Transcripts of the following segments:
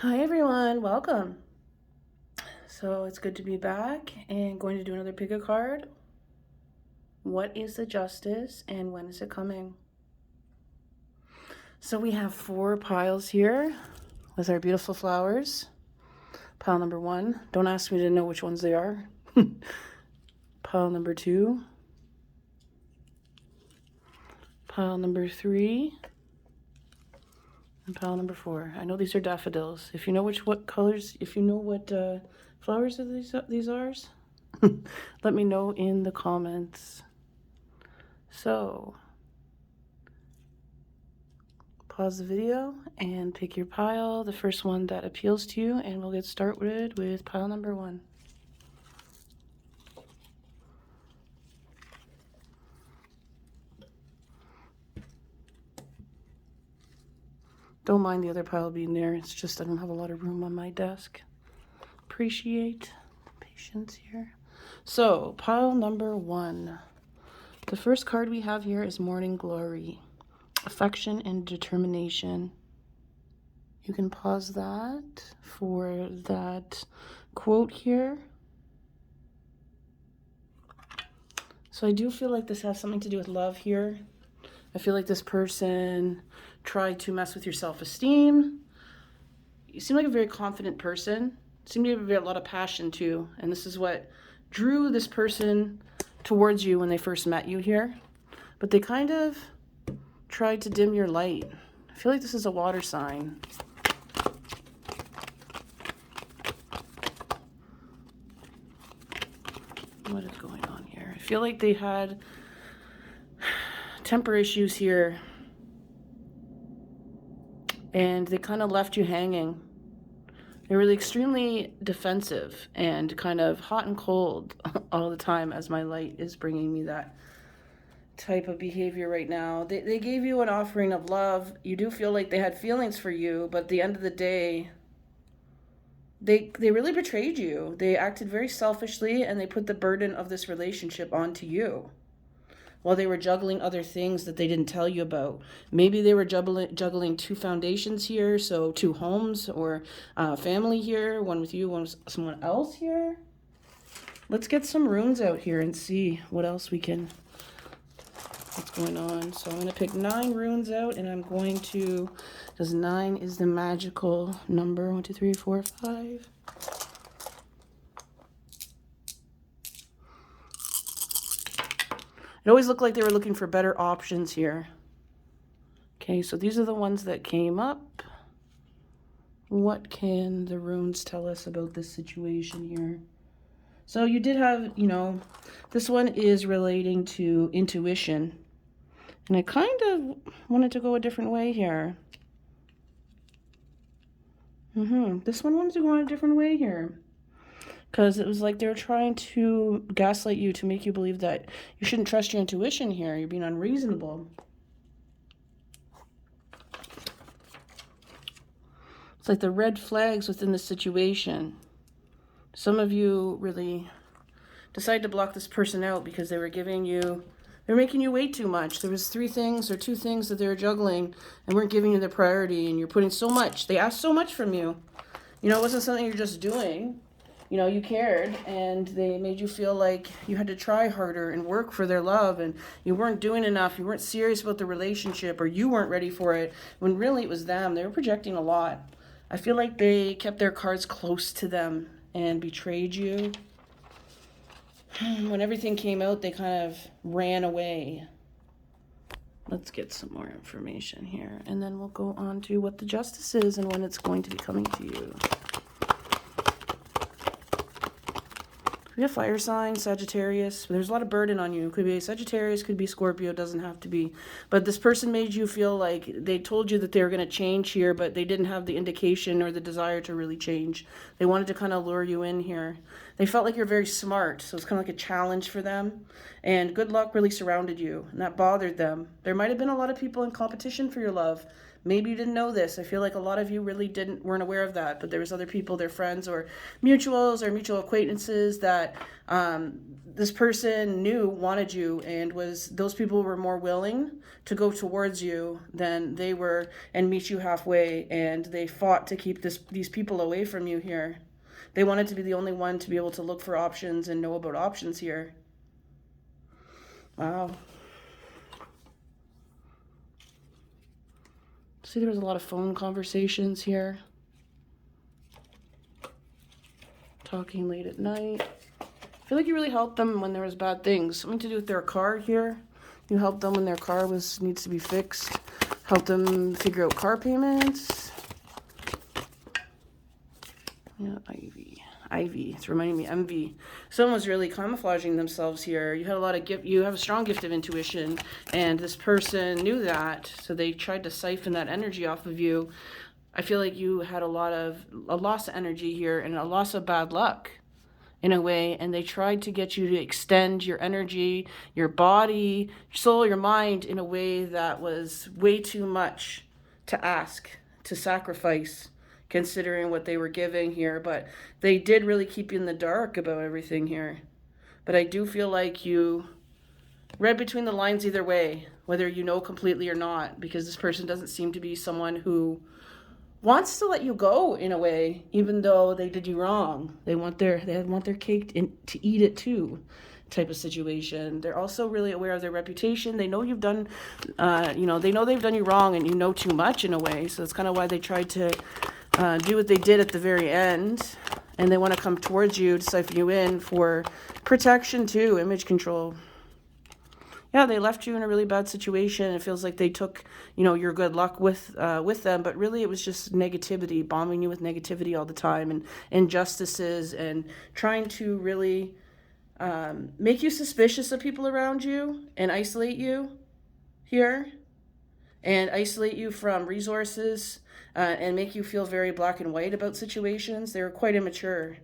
Hi everyone, welcome. So it's good to be back and going to do another pick a card. What is the justice and when is it coming? So we have 4 piles here with our beautiful flowers. Pile number 1, don't ask me to know which ones they are. Pile number 2. Pile number 3. And pile number 4. I know these are daffodils. If you know what colors, if you know what flowers are these are, let me know in the comments. So, pause the video and pick your pile, the first one that appeals to you, and we'll get started with pile number 1. Don't mind the other pile being there, it's just I don't have a lot of room on my desk. Appreciate the patience here. So, pile number 1. The first card we have here is Morning Glory. Affection and determination. You can pause that for that quote here. So I do feel like this has something to do with love here. I feel like this person tried to mess with your self-esteem. You seem like a very confident person. You seem to have a lot of passion too. And this is what drew this person towards you when they first met you here. But they kind of tried to dim your light. I feel like this is a water sign. What is going on here? I feel like they had temper issues here. And they kind of left you hanging. They're really extremely defensive and kind of hot and cold all the time, as my light is bringing me that type of behavior right now. They gave you an offering of love. You do feel like they had feelings for you, but at the end of the day, they really betrayed you. They acted very selfishly and they put the burden of this relationship onto you while they were juggling other things that they didn't tell you about. Maybe they were juggling 2 foundations here, so 2 homes or family here, one with you, one with someone else here. Let's get some runes out here and see what else what's going on. So I'm going to pick 9 runes out, and I'm going to, because 9 is the magical number. 1, 2, 3, 4, 5. It always looked like they were looking for better options here. Okay, so these are the ones that came up. What can the runes tell us about this situation here? So you did have, this one is relating to intuition. And I kind of wanted to go a different way here. This one wanted to go in a different way here. Because it was like they were trying to gaslight you to make you believe that you shouldn't trust your intuition here. You're being unreasonable. It's like the red flags within the situation. Some of you really decided to block this person out because they were making you wait too much. There was 3 things or 2 things that they were juggling and weren't giving you the priority, and you're putting so much. They asked so much from you. It wasn't something you're just doing. You cared, and they made you feel like you had to try harder and work for their love, and you weren't doing enough. You weren't serious about the relationship, or you weren't ready for it, when really it was them. They were projecting a lot. I feel like they kept their cards close to them and betrayed you. When everything came out, they kind of ran away. Let's get some more information here, and then we'll go on to what the justice is and when it's going to be coming to you. We have fire sign, Sagittarius. There's a lot of burden on you. Could be Sagittarius, could be Scorpio, doesn't have to be. But this person made you feel like they told you that they were going to change here, but they didn't have the indication or the desire to really change. They wanted to kind of lure you in here. They felt like you're very smart, so it's kind of like a challenge for them. And good luck really surrounded you, and that bothered them. There might have been a lot of people in competition for your love. Maybe you didn't know this. I feel like a lot of you really weren't aware of that, but there was other people, their friends or mutuals or mutual acquaintances that this person knew wanted you, and those people were more willing to go towards you than they were and meet you halfway, and they fought to keep these people away from you here. They wanted to be the only one to be able to look for options and know about options here. Wow. See, there was a lot of phone conversations here. Talking late at night. I feel like you really helped them when there was bad things. Something to do with their car here. You helped them when their car needs to be fixed. Helped them figure out car payments. Yeah, Ivy. It's reminding me, envy. Someone was really camouflaging themselves here. You had a lot of you have a strong gift of intuition, and this person knew that, so they tried to siphon that energy off of you. I feel like you had a loss of energy here and a loss of bad luck in a way, and they tried to get you to extend your energy, your body, your soul, your mind in a way that was way too much to ask, to sacrifice, considering what they were giving here. But they did really keep you in the dark about everything here. But I do feel like you read between the lines either way, whether you know completely or not, because this person doesn't seem to be someone who wants to let you go in a way, even though they did you wrong. They want their cake to eat it too, type of situation. They're also really aware of their reputation. They know you've done, they know they've done you wrong, and you know too much in a way. So that's kind of why they tried to do what they did at the very end, and they want to come towards you to siphon you in for protection too, image control. Yeah, they left you in a really bad situation. It feels like they took, your good luck with them, but really it was just negativity, bombing you with negativity all the time, and injustices, and trying to really make you suspicious of people around you and isolate you here, and isolate you from resources, and make you feel very black and white about situations. They were quite immature.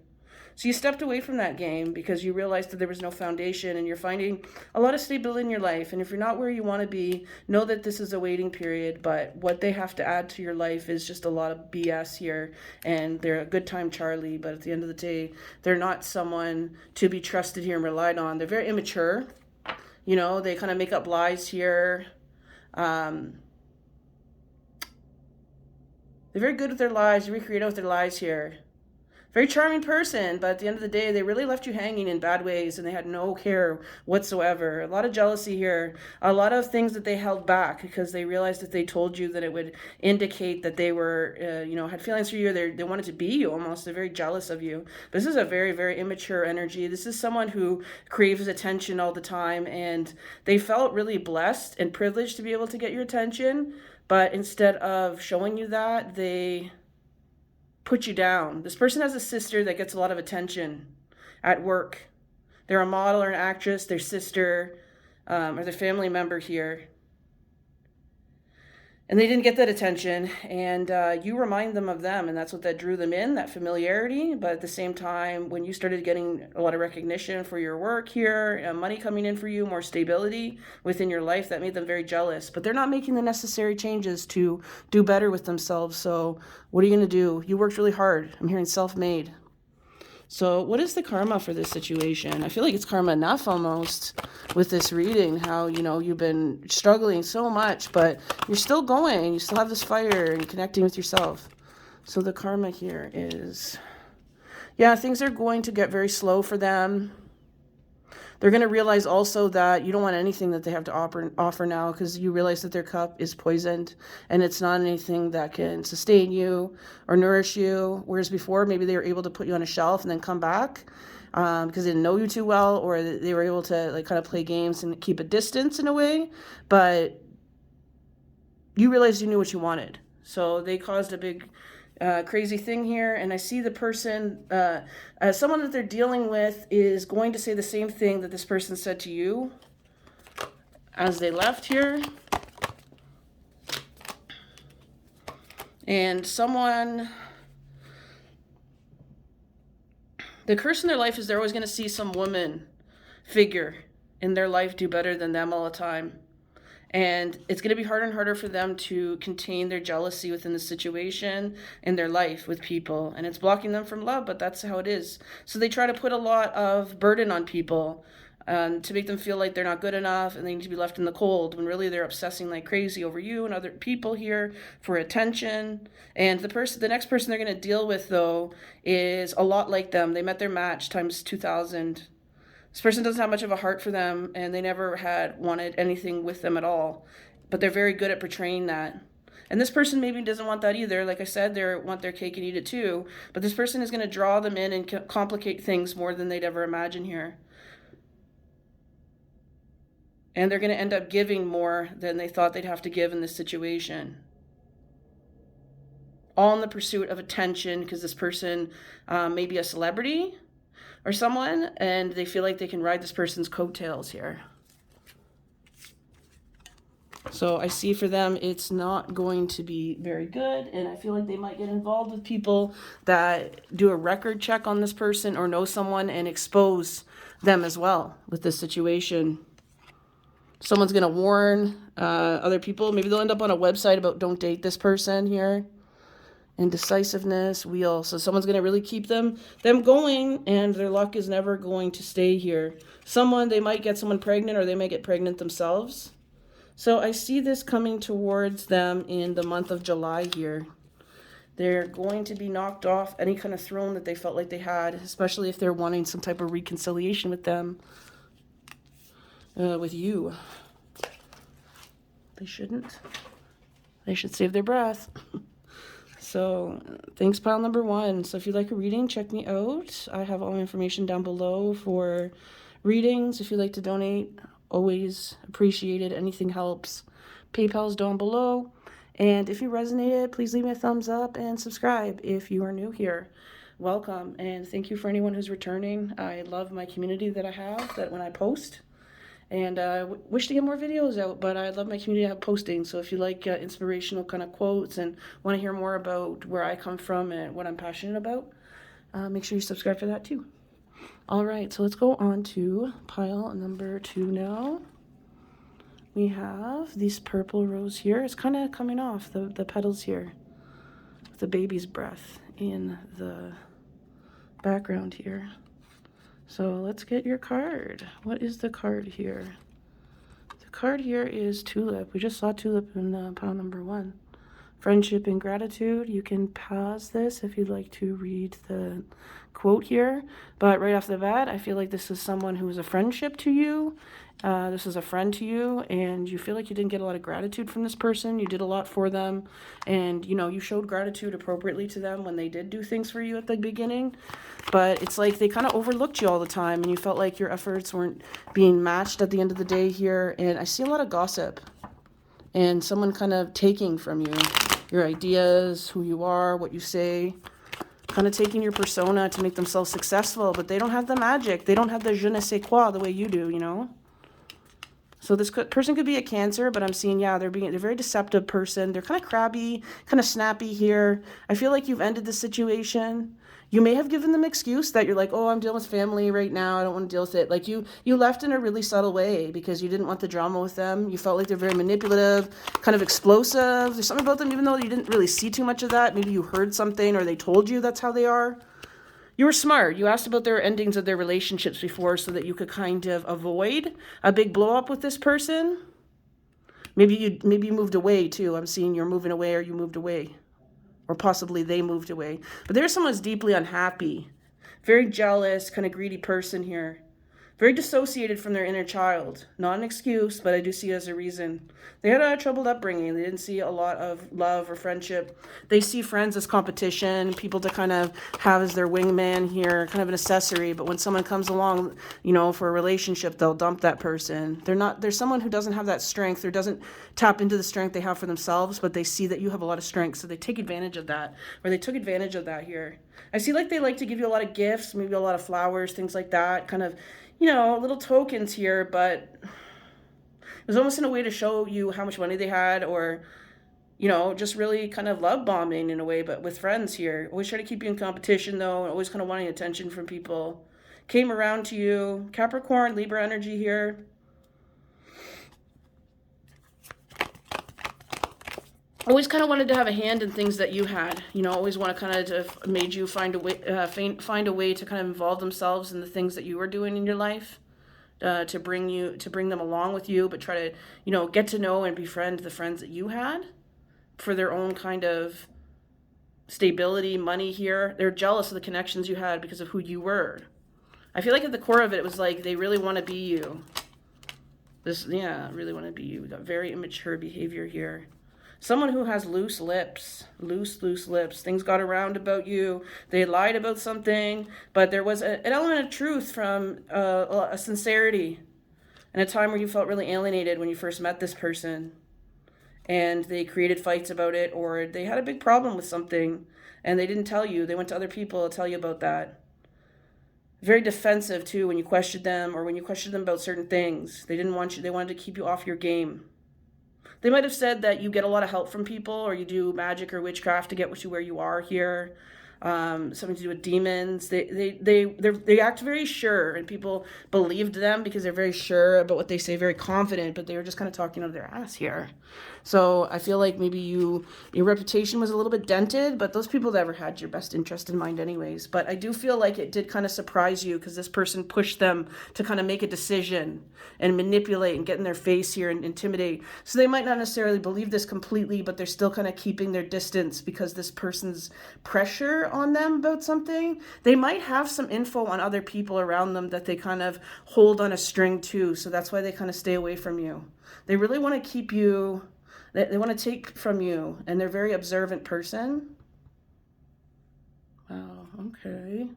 So you stepped away from that game because you realized that there was no foundation, and you're finding a lot of stability in your life. And if you're not where you want to be, know that this is a waiting period, but what they have to add to your life is just a lot of BS here, and they're a good time Charlie, but at the end of the day, they're not someone to be trusted here and relied on. They're very immature. They kind of make up lies here. They're very good with their lies. They're very creative with their lies here. Very charming person, but at the end of the day, they really left you hanging in bad ways, and they had no care whatsoever. A lot of jealousy here, a lot of things that they held back because they realized that they told you that it would indicate that they were, had feelings for you. They wanted to be you almost. They're very jealous of you. But this is a very, very immature energy. This is someone who craves attention all the time, and they felt really blessed and privileged to be able to get your attention. But instead of showing you that, they put you down. This person has a sister that gets a lot of attention at work. They're a model or an actress, their sister, or their family member here. And they didn't get that attention, and you remind them of them, and that's what that drew them in, that familiarity. But at the same time, when you started getting a lot of recognition for your work here, money coming in for you, more stability within your life, that made them very jealous. But they're not making the necessary changes to do better with themselves. So what are you going to do? You worked really hard. I'm hearing self-made. So what is the karma for this situation? I feel like it's karma enough almost with this reading, how, you've been struggling so much, but you're still going. You still have this fire and connecting with yourself. So the karma here is, things are going to get very slow for them. They're going to realize also that you don't want anything that they have to offer now, because you realize that their cup is poisoned and it's not anything that can sustain you or nourish you. Whereas before, maybe they were able to put you on a shelf and then come back because they didn't know you too well, or they were able to kind of play games and keep a distance in a way. But you realized you knew what you wanted. So they caused a big crazy thing here, and I see the person, someone that they're dealing with is going to say the same thing that this person said to you as they left here. And the curse in their life is they're always going to see some woman figure in their life do better than them all the time. And it's going to be harder and harder for them to contain their jealousy within the situation in their life with people. And it's blocking them from love, but that's how it is. So they try to put a lot of burden on people to make them feel like they're not good enough and they need to be left in the cold, when really they're obsessing like crazy over you and other people here for attention. And the next person they're going to deal with, though, is a lot like them. They met their match times 2,000. This person doesn't have much of a heart for them, and they never had wanted anything with them at all. But they're very good at portraying that. And this person maybe doesn't want that either. Like I said, they want their cake and eat it too. But this person is going to draw them in and complicate things more than they'd ever imagine here. And they're going to end up giving more than they thought they'd have to give in this situation. All in the pursuit of attention, because this person may be a celebrity or someone, and they feel like they can ride this person's coattails here. So I see for them it's not going to be very good, and I feel like they might get involved with people that do a record check on this person or know someone and expose them as well with this situation. Someone's going to warn other people. Maybe they'll end up on a website about don't date this person here. Indecisiveness, wheel. So someone's going to really keep them going, and their luck is never going to stay here. They might get someone pregnant, or they may get pregnant themselves. So I see this coming towards them in the month of July here. They're going to be knocked off any kind of throne that they felt like they had, especially if they're wanting some type of reconciliation with them, with you. They shouldn't. They should save their breath. So thanks, pile number 1. So if you'd like a reading, check me out. I have all my information down below for readings. If you'd like to donate, always appreciated. Anything helps. PayPal's down below. And if you resonated, please leave me a thumbs up and subscribe if you are new here. Welcome, and thank you for anyone who's returning. I love my community that I have, that when I post. And I wish to get more videos out, but I love my community to have posting. So if you like inspirational kind of quotes and want to hear more about where I come from and what I'm passionate about, make sure you subscribe for that too. All right, so let's go on to pile number 2 now. We have this purple rose here. It's kind of coming off the petals here, with the baby's breath in the background here. So let's get your card. What is the card here? The card here is tulip. We just saw tulip in pile number 1. Friendship and gratitude. You can pause this if you'd like to read the quote here. But right off the bat, I feel like this is someone who is a friendship to you. This is a friend to you, and you feel like you didn't get a lot of gratitude from this person. You did a lot for them, and you showed gratitude appropriately to them when they did do things for you at the beginning. But it's like they kind of overlooked you all the time, and you felt like your efforts weren't being matched at the end of the day here. And I see a lot of gossip and someone kind of taking from you your ideas, who you are, what you say, kind of taking your persona to make themselves successful, but they don't have the magic. They don't have the je ne sais quoi the way you do, So this person could be a Cancer, but I'm seeing, they're a very deceptive person. They're kind of crabby, kind of snappy here. I feel like you've ended the situation. You may have given them excuse that you're like, oh, I'm dealing with family right now. I don't want to deal with it. Like you left in a really subtle way because you didn't want the drama with them. You felt like they're very manipulative, kind of explosive. There's something about them, even though you didn't really see too much of that. Maybe you heard something or they told you that's how they are. You were smart. You asked about their endings of their relationships before so that you could kind of avoid a big blow up with this person. Maybe you moved away too. I'm seeing you're moving away, or you moved away. Or possibly they moved away. But there's someone who's deeply unhappy. Very jealous, kind of greedy person here. Very dissociated from their inner child. Not an excuse, but I do see it as a reason. They had a troubled upbringing. They didn't see a lot of love or friendship. They see friends as competition, people to kind of have as their wingman here, kind of an accessory. But when someone comes along, for a relationship, they'll dump that person. There's someone who doesn't have that strength or doesn't tap into the strength they have for themselves, but they see that you have a lot of strength, so they take advantage of that, or they took advantage of that here. I see like they like to give you a lot of gifts, maybe a lot of flowers, things like that, kind of, little tokens here, but it was almost in a way to show you how much money they had, or, just really kind of love bombing in a way, but with friends here. Always try to keep you in competition, though, and always kind of wanting attention from people. Came around to you. Capricorn, Libra energy here. always kind of wanted to have a hand in things that you had, you know, always want to kind of made you find a way, find a way to kind of involve themselves in the things that you were doing in your life, to bring them along with you, but try to, you know, get to know and befriend the friends that you had for their own kind of stability, money here. They're jealous of the connections you had because of who you were. I feel like at the core of it, it was like they really want to be you. Really want to be you. We got very immature behavior here. Someone who has loose lips. Loose lips. Things got around about you. They lied about something, but there was an element of truth from a sincerity and a time where you felt really alienated when you first met this person. And they created fights about it, or they had a big problem with something and they didn't tell you. They went to other people to tell you about that. Very defensive too when you questioned them, or when you questioned them about certain things. They wanted to keep you off your game. They might have said that you get a lot of help from people, or you do magic or witchcraft to get you where you are here. Something to do with demons. They act very sure, and people believed them because they're very sure about what they say, very confident, but they were just kind of talking out of their ass here. So I feel like maybe your reputation was a little bit dented, but those people never had your best interest in mind anyways. But I do feel like it did kind of surprise you because this person pushed them to kind of make a decision and manipulate and get in their face here and intimidate. So they might not necessarily believe this completely, but they're still kind of keeping their distance because this person's pressure on them about something. They might have some info on other people around them that they kind of hold on a string too. So that's why they kind of stay away from you. They really want to keep you. They want to take from you, and they're a very observant person. Wow, okay.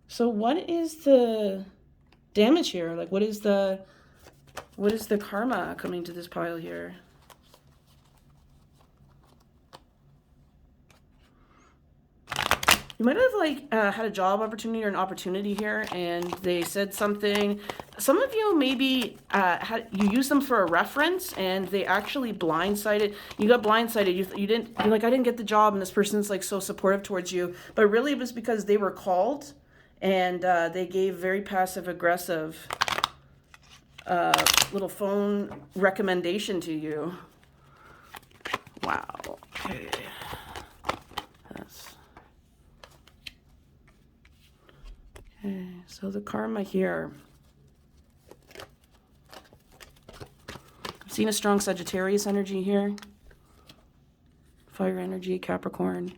So what is the damage here? Like, what is the karma coming to this pile here? You might have had a job opportunity or an opportunity here, and they said something. Some of you maybe you used them for a reference, and they actually blindsided. You got blindsided. You're like, I didn't get the job, and this person's like so supportive towards you. But really, it was because they were called, and they gave very passive aggressive little phone recommendation to you. Wow. Okay. Okay, so the karma here. I've seen a strong Sagittarius energy here. Fire energy, Capricorn.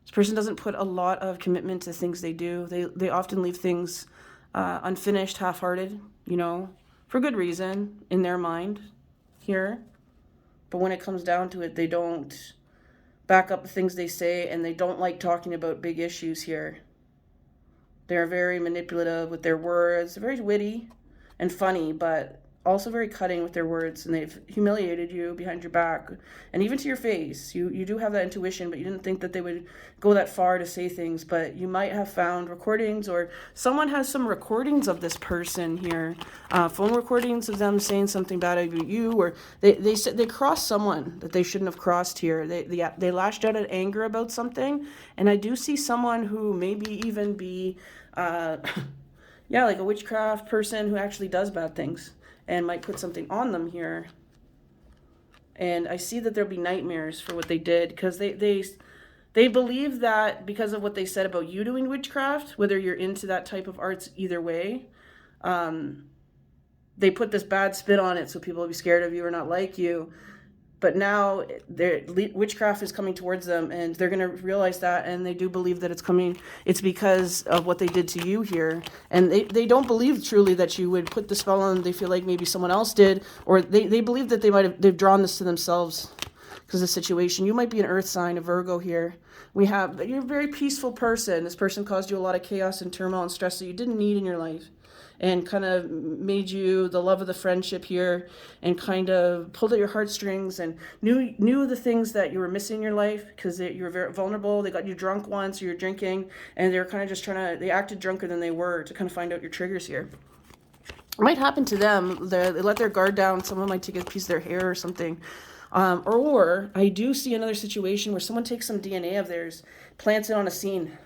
This person doesn't put a lot of commitment to things they do. They often leave things unfinished, half-hearted, you know, for good reason in their mind here. But when it comes down to it, they don't back up the things they say, and they don't like talking about big issues here. They're very manipulative with their words, very witty and funny, but also very cutting with their words, and they've humiliated you behind your back and even to your face. You do have that intuition, but you didn't think that they would go that far to say things. But you might have found recordings, or someone has some recordings of this person here, phone recordings of them saying something bad about you, or they said they crossed someone that they shouldn't have crossed here. They lashed out at anger about something, and I do see someone who maybe even be like a witchcraft person who actually does bad things and might put something on them here. And I see that there'll be nightmares for what they did, because they believe that because of what they said about you doing witchcraft, whether you're into that type of arts either way, they put this bad spin on it so people will be scared of you or not like you. But now witchcraft is coming towards them, and they're going to realize that, and they do believe that it's coming. It's because of what they did to you here. And they don't believe truly that you would put the spell on them. They feel like maybe someone else did, or they believe that they've drawn this to themselves because of the situation. You might be an earth sign, a Virgo here. You're a very peaceful person. This person caused you a lot of chaos and turmoil and stress that you didn't need in your life, and kind of made you the love of the friendship here, and kind of pulled at your heartstrings and knew the things that you were missing in your life, because you were very vulnerable. They got you drunk once, you were drinking, and they were kind of just they acted drunker than they were to kind of find out your triggers here. It might happen to them. They let their guard down. Someone might take a piece of their hair or something. Or I do see another situation where someone takes some DNA of theirs, plants it on a scene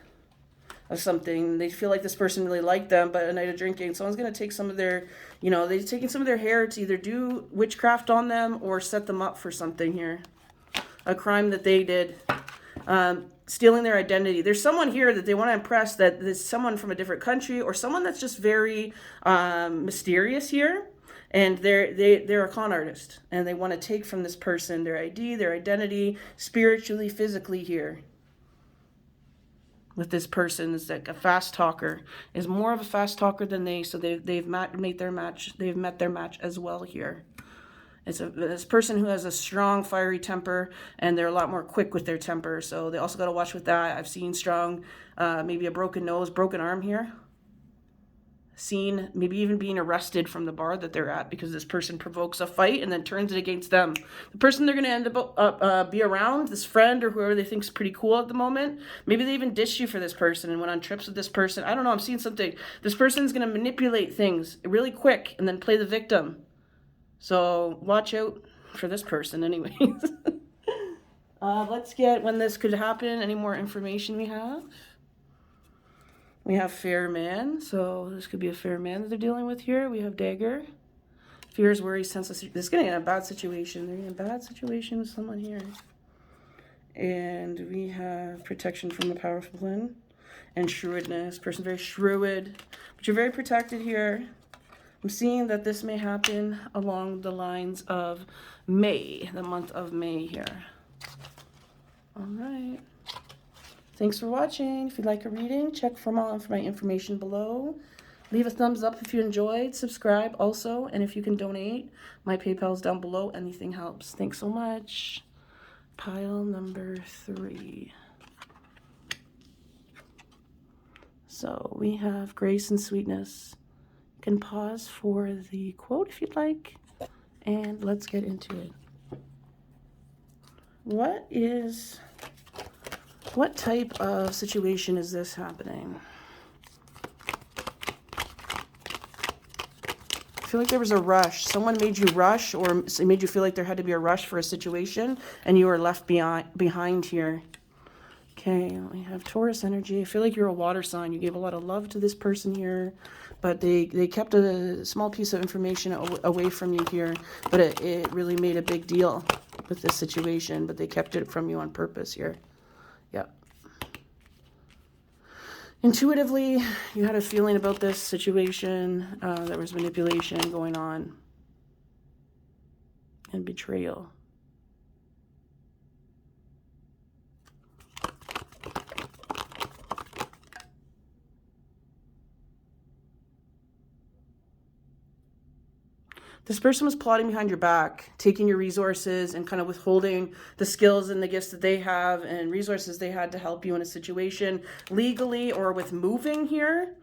of something. They feel like this person really liked them, but a night of drinking, someone's going to take some of their, they're taking some of their hair to either do witchcraft on them or set them up for something here. A crime that they did. Stealing their identity. There's someone here that they want to impress, that there's someone from a different country or someone that's just very mysterious here. And they're a con artist, and they want to take from this person their ID, their identity, spiritually, physically here. With this person is like a fast talker, is more of a fast talker than they, so they've met their match as well here. It's this person who has a strong, fiery temper, and they're a lot more quick with their temper. So they also got to watch with that. I've seen strong, maybe a broken nose, broken arm here. Seen maybe even being arrested from the bar that they're at because this person provokes a fight and then turns it against them. The person they're going to end up be around, this friend or whoever they think is pretty cool at the moment, maybe they even ditched you for this person and went on trips with this person. I don't know, I'm seeing something. This person's going to manipulate things really quick and then play the victim. So watch out for this person anyways. Let's get when this could happen, any more information we have. We have fair man, so this could be a fair man that they're dealing with here. We have dagger. Fears, worries, senseless. This is getting in a bad situation. They're in a bad situation with someone here. And we have protection from the powerful one. And shrewdness. Person very shrewd. But you're very protected here. I'm seeing that this may happen along the lines of May, the month of May here. All right. Thanks for watching. If you'd like a reading, check for my information below. Leave a thumbs up if you enjoyed. Subscribe also. And if you can donate, my PayPal's down below. Anything helps. Thanks so much. Pile number 3. So we have grace and sweetness. You can pause for the quote if you'd like. And let's get into it. What type of situation is this happening? I feel like there was a rush. Someone made you rush, or made you feel like there had to be a rush for a situation, and you were left behind here. Okay, we have Taurus energy. I feel like you're a water sign. You gave a lot of love to this person here, but they kept a small piece of information away from you here, but it really made a big deal with this situation, but they kept it from you on purpose here. Yep. Intuitively, you had a feeling about this situation. There was manipulation going on. And betrayal. This person was plotting behind your back, taking your resources and kind of withholding the skills and the gifts that they have and resources they had to help you in a situation legally or with moving here.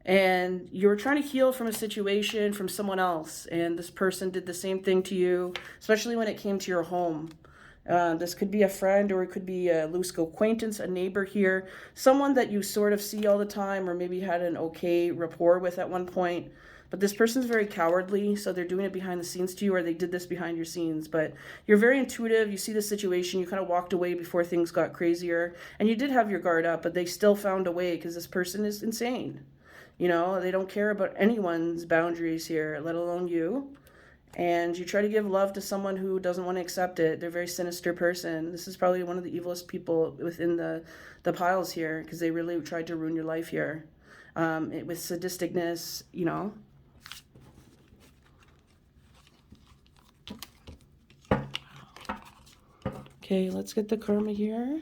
And you were trying to heal from a situation from someone else. And this person did the same thing to you, especially when it came to your home. This could be a friend, or it could be a loose acquaintance, a neighbor here, someone that you sort of see all the time or maybe had an okay rapport with at one point. But this person's very cowardly, so they're doing it behind the scenes to you, or they did this behind your scenes. But you're very intuitive. You see the situation. You kind of walked away before things got crazier. And you did have your guard up, but they still found a way because this person is insane. You know, they don't care about anyone's boundaries here, let alone you. And you try to give love to someone who doesn't want to accept it. They're a very sinister person. This is probably one of the evilest people within the piles here, because they really tried to ruin your life here. With sadisticness, you know. Okay, let's get the karma here.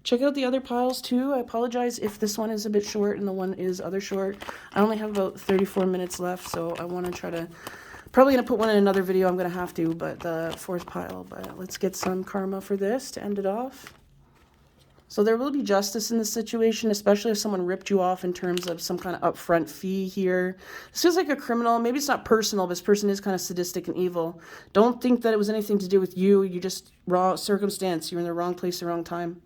Check out the other piles too. I apologize if this one is a bit short and the one is other short. I only have about 34 minutes left, so I want to try to... Probably going to put one in another video, I'm going to have to, but the 4th pile. But let's get some karma for this to end it off. So there will be justice in this situation, especially if someone ripped you off in terms of some kind of upfront fee here. This feels like a criminal. Maybe it's not personal, but this person is kind of sadistic and evil. Don't think that it was anything to do with you. You just raw circumstance. You're in the wrong place, the wrong time.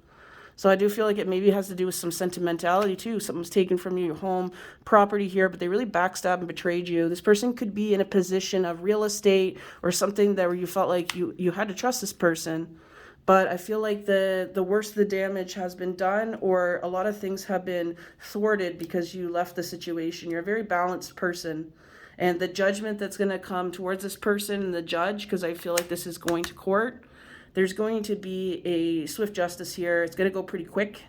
So I do feel like it maybe has to do with some sentimentality too. Something was taken from you, your home, property here, but they really backstabbed and betrayed you. This person could be in a position of real estate or something that where you felt like you had to trust this person. But I feel like the worst of the damage has been done, or a lot of things have been thwarted because you left the situation. You're a very balanced person. And the judgment that's going to come towards this person and the judge, because I feel like this is going to court, there's going to be a swift justice here. It's going to go pretty quick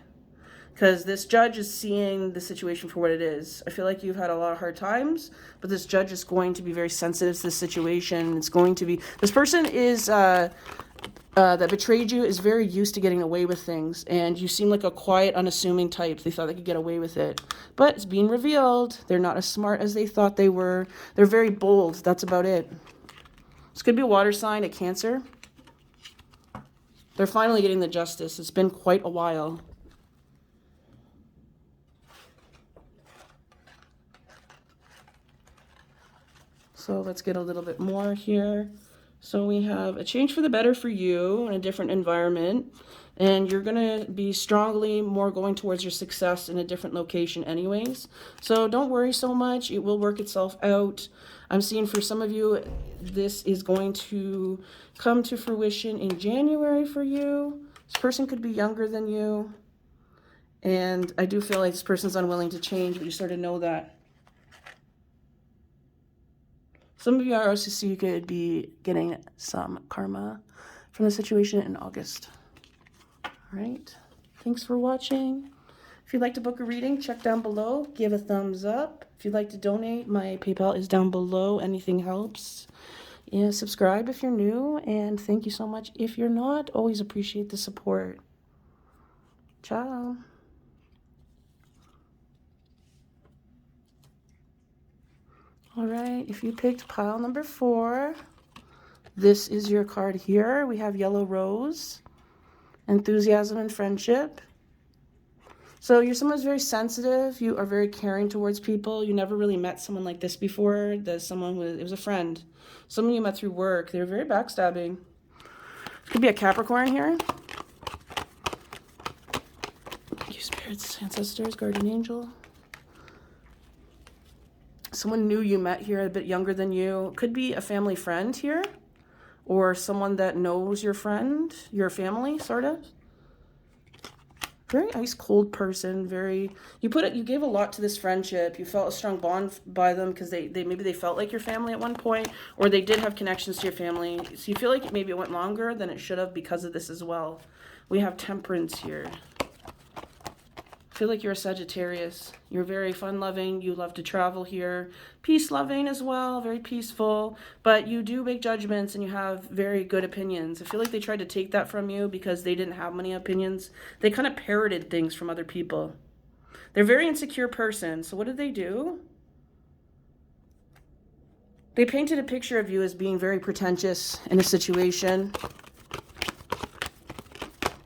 because this judge is seeing the situation for what it is. I feel like you've had a lot of hard times, but this judge is going to be very sensitive to this situation. It's going to be, this person is, that betrayed you is very used to getting away with things, and you seem like a quiet, unassuming type. They thought they could get away with it, but it's being revealed. They're not as smart as they thought they were. They're very bold. That's about it. This could be a water sign, a Cancer. They're finally getting the justice. It's been quite a while. So let's get a little bit more here. So we have a change for the better for you in a different environment, and you're going to be strongly more going towards your success in a different location anyways. So don't worry so much. It will work itself out. I'm seeing for some of you, this is going to come to fruition in January for you. This person could be younger than you, and I do feel like this person's unwilling to change, but you sort of know that. Some of you are also could be getting some karma from the situation in August. All right. Thanks for watching. If you'd like to book a reading, check down below. Give a thumbs up. If you'd like to donate, my PayPal is down below. Anything helps. Yeah, subscribe if you're new. And thank you so much if you're not. Always appreciate the support. Ciao. All right, if you picked pile number 4, this is your card here. We have Yellow Rose, Enthusiasm and Friendship. So you're someone who's very sensitive. You are very caring towards people. You never really met someone like this before. There's someone who, it was a friend. Someone you met through work. They were very backstabbing. Could be a Capricorn here. Thank you, spirits, ancestors, guardian angel. Someone new you met here, a bit younger than you. Could be a family friend here, or someone that knows your friend, your family, sort of. Very ice cold person. Very, you gave a lot to this friendship. You felt a strong bond by them because maybe they felt like your family at one point, or they did have connections to your family. So you feel like maybe it went longer than it should have because of this as well. We have Temperance here. I feel like you're a Sagittarius. You're very fun-loving. You love to travel here. Peace-loving as well, very peaceful. But you do make judgments and you have very good opinions. I feel like they tried to take that from you because they didn't have many opinions. They kind of parroted things from other people. They're a very insecure person. So what did they do? They painted a picture of you as being very pretentious in a situation.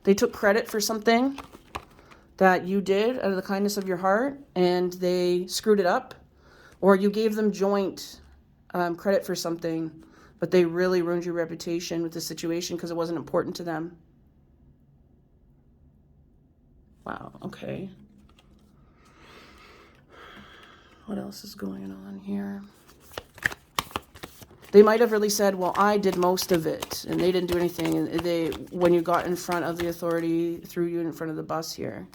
They took credit for something that you did out of the kindness of your heart, and they screwed it up, or you gave them joint credit for something, but they really ruined your reputation with the situation because it wasn't important to them. Wow, okay. What else is going on here? They might have really said, well, I did most of it, and they didn't do anything. And when you got in front of the authority, threw you in front of the bus here.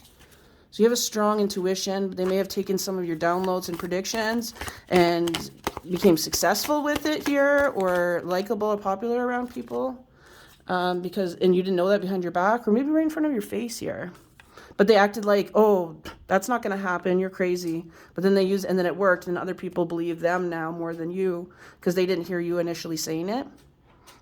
So you have a strong intuition. They may have taken some of your downloads and predictions and became successful with it here, or likable or popular around people. And you didn't know that behind your back, or maybe right in front of your face here. But they acted like, oh, that's not going to happen. You're crazy. But then and then it worked, and other people believe them now more than you because they didn't hear you initially saying it.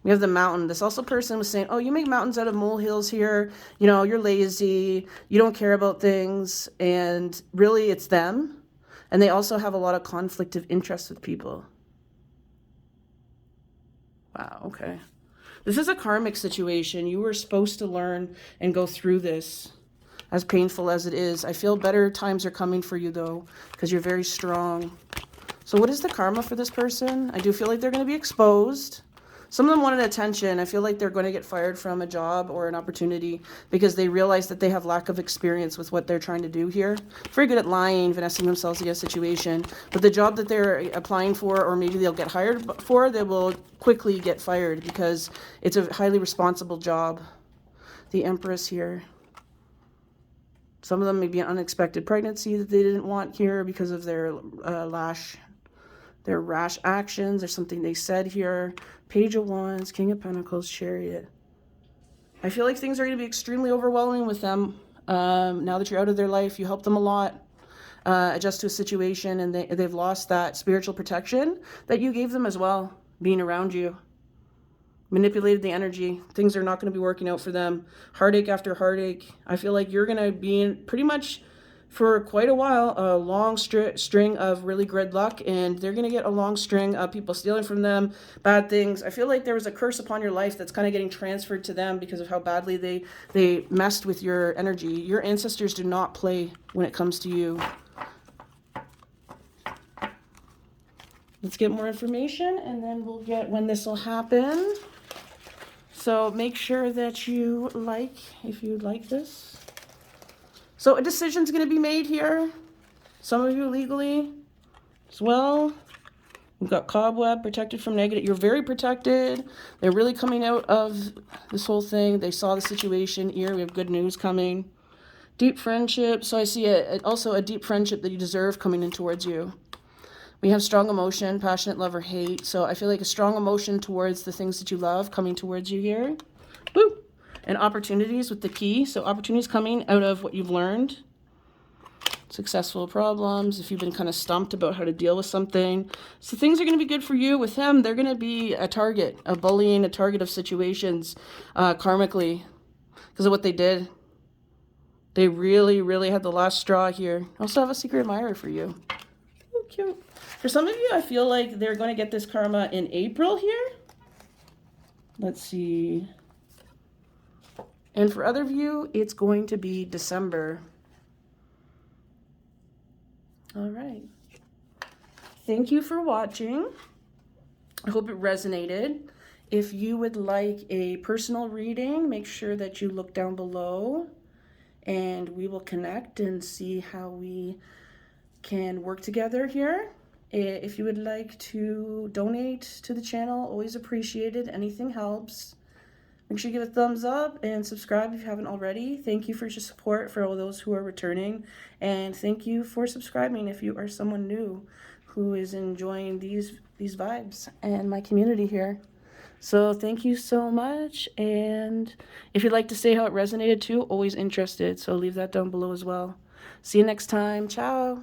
We have the Mountain. This also person was saying, oh, you make mountains out of molehills here. You know, you're lazy. You don't care about things. And really, it's them. And they also have a lot of conflict of interest with people. Wow, okay. This is a karmic situation. You were supposed to learn and go through this. As painful as it is. I feel better times are coming for you, though, because you're very strong. So what is the karma for this person? I do feel like they're going to be exposed. Some of them wanted attention. I feel like they're going to get fired from a job or an opportunity because they realize that they have lack of experience with what they're trying to do here. Very good at lying, finessing themselves against a situation. But the job that they're applying for, or maybe they'll get hired for, they will quickly get fired because it's a highly responsible job. the Empress here. Some of them may be an unexpected pregnancy that they didn't want here because of their rash actions or something they said here. Page of Wands, King of Pentacles, Chariot. I feel like things are going to be extremely overwhelming with them. Now that you're out of their life, you help them a lot adjust to a situation, and they've lost that spiritual protection that you gave them as well, being around you. Manipulated the energy. Things are not going to be working out for them. Heartache after heartache. I feel like you're going to be in pretty much for quite a while a long string of really good luck, and they're going to get a long string of people stealing from them, bad things. I feel like there was a curse upon your life that's kind of getting transferred to them because of how badly they messed with your energy. Your ancestors do not play when it comes to you. Let's get more information, and then we'll get when this will happen. So make sure that you like, if you'd like this. So a decision's going to be made here. Some of you legally as well. We've got Cobweb, protected from negative. You're very protected. They're really coming out of this whole thing. They saw the situation here. We have good news coming. Deep friendship. So I see also a deep friendship that you deserve coming in towards you. We have strong emotion, passionate love or hate. So I feel like a strong emotion towards the things that you love coming towards you here. Woo! And opportunities with the key. So opportunities coming out of what you've learned. Successful problems. If you've been kind of stumped about how to deal with something. So things are going to be good for you. With them, they're going to be a target, a bullying, a target of situations karmically because of what they did. They really, really had the last straw here. I also have a secret admirer for you. Oh, cute. For some of you, I feel like they're going to get this karma in April here. Let's see. And for other of you, it's going to be December. All right. Thank you for watching. I hope it resonated. If you would like a personal reading, make sure that you look down below and we will connect and see how we can work together here. If you would like to donate to the channel, always appreciated. Anything helps. Make sure you give a thumbs up and subscribe if you haven't already. Thank you for your support for all those who are returning. And thank you for subscribing if you are someone new who is enjoying these vibes and my community here. So thank you so much. And if you'd like to say how it resonated too, always interested. So leave that down below as well. See you next time. Ciao.